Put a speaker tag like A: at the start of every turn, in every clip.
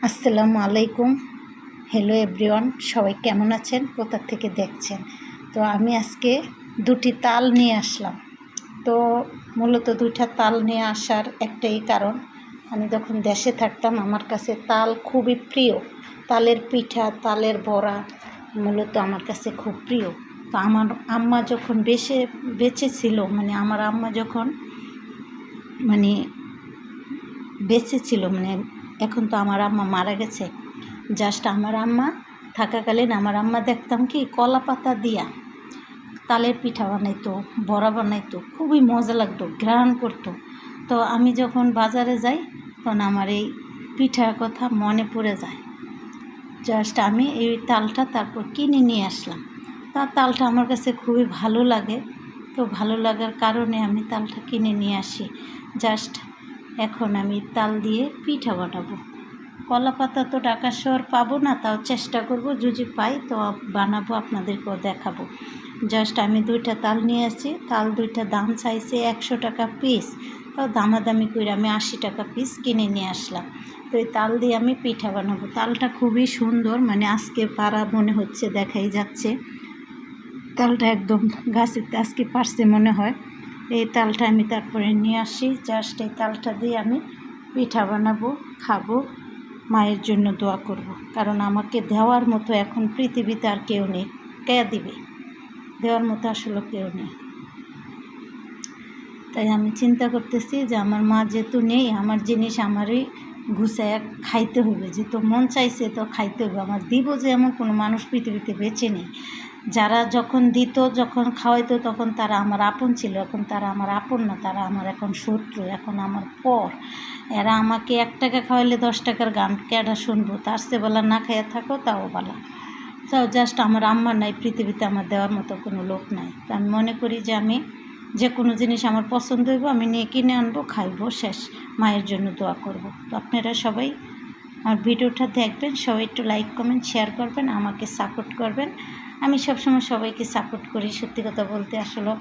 A: আসসালামু আলাইকুম। Hello everyone, সবাই কেমন আছেন, কোথা থেকে দেখছেন? তো আমি আজকে দুটি তাল নিয়ে আসলাম। তো মূলত দুইটা তাল নিয়ে আসার একটাই কারণ, আমি যখন দেশে থাকতাম আমার কাছে তাল খুবই প্রিয়। তালের পিঠা, তালের বড়া মূলত আমার কাছে খুব প্রিয়। তো আমার আম্মা যখন বেঁচে ছিল, আমার আম্মা যখন বেঁচে ছিল, এখন তো আমার আম্মা মারা গেছে। জাস্ট আমার আম্মা থাকাকালীন আমার আম্মা দেখতাম কি কলা পাতা দিয়া তালের পিঠা বানাইতো, বড়া বানাইতো, খুবই মজা লাগতো, ঘ্রাণ করতো। তো আমি যখন বাজারে যাই তখন আমার এই পিঠার কথা মনে পড়ে যায়। জাস্ট আমি এই তালটা তারপর কিনে নিয়ে আসলাম। তালটা আমার কাছে খুবই ভালো লাগে। তো ভালো লাগার কারণে আমি তালটা কিনে নিয়ে আসি। জাস্ট এখন আমি তাল দিয়ে পিঠা বানাবো। কলা পাতা তো ঢাকা শহর পাবো না, তাও চেষ্টা করব, যদি পাই তো বানাবো, আপনাদেরকেও দেখাবো। জাস্ট আমি দুইটা তাল নিয়ে আসছি। তাল দুইটা দাম চাইছে 100 টাকা পিস। তো দামাদামি করে আমি 80 টাকা পিস কিনে নিয়ে আসলাম। তো এই তাল দিয়ে আমি পিঠা বানাবো। তালটা খুবই সুন্দর, আজকে পাড়া মনে হচ্ছে, দেখাই যাচ্ছে তালটা একদম গাছেতে আজকে পারছে মনে হয়। এই তালটা আমি তারপরে নিয়ে আসি। জাস্ট এই তালটা দিয়ে আমি পিঠা বানাবো, খাবো, মায়ের জন্য দোয়া করব। কারণ আমাকে দেওয়ার মতো এখন পৃথিবীতে আর কেউ নেই। কে দিবে? দেওয়ার মতো আসলে কেউ নেই। তাই আমি চিন্তা করতেছি যে আমার মা যেহেতু নেই, আমার জিনিস আমারই গুছায় খাইতে হবে। যেহেতু মন চাইছে তো খাইতে হবে। আমার দিব যে এমন কোনো মানুষ পৃথিবীতে বেঁচে নেই। যারা যখন দিত, যখন খাওয়াইতো, তখন তারা আমার আপন ছিল। এখন তারা আমার আপন না, তারা আমার এখন শত্রু, এখন আমার পর। এরা আমাকে 1 টাকা খাওয়াইলে 10 টাকার গান কেডা শুনবো? তার চেয়ে বলা না খাইয়া থাকো, তাও বলা। তাও জাস্ট আমার আম্মা নাই পৃথিবীতে, আমার দেওয়ার মতো কোনো লোক নাই। তো আমি মনে করি যে আমি যে কোনো জিনিস আমার পছন্দ হইব, আমি নিয়ে কিনে আনবো, খাইবো, শেষ। মায়ের জন্য দোয়া করব। তো আপনারা সবাই আমার ভিডিওটা দেখবেন, সবাই একটু লাইক কমেন্ট শেয়ার করবেন, আমাকে সাপোর্ট করবেন। আমি সবসময় সবাইকে সাপোর্ট করি। সত্যি কথা বলতে আসলে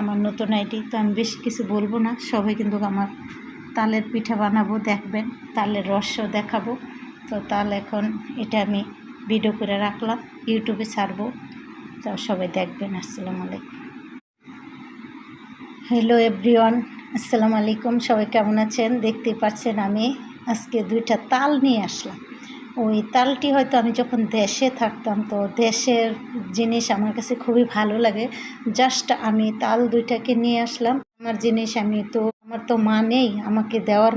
A: আমার নতুন আইডি, তো আমি বেশি কিছু বলবো না। সবাই কিন্তু আমার তালের পিঠা বানাবো, দেখবেন, তালের রসও দেখাবো। তো তাল এখন এটা আমি ভিডিও করে রাখলাম, ইউটিউবে ছাড়বো, তো সবাই দেখবেন। আসসালামু আলাইকুম। হ্যালো এভরিওয়ান, আসসালামু আলাইকুম। সবাই কেমন আছেন? দেখতেই পাচ্ছেন আমি আজকে দুইটা তাল নিয়ে আসলাম। ওই তালটি হয়তো আমি যখন দেশে থাকতাম, তো দেশের জিনিস আমার কাছে খুবই ভালো লাগে। জাস্ট আমি তাল দুইটাকে নিয়ে আসলাম। আমার জিনিস আমার তো মা নেই আমাকে দেওয়ার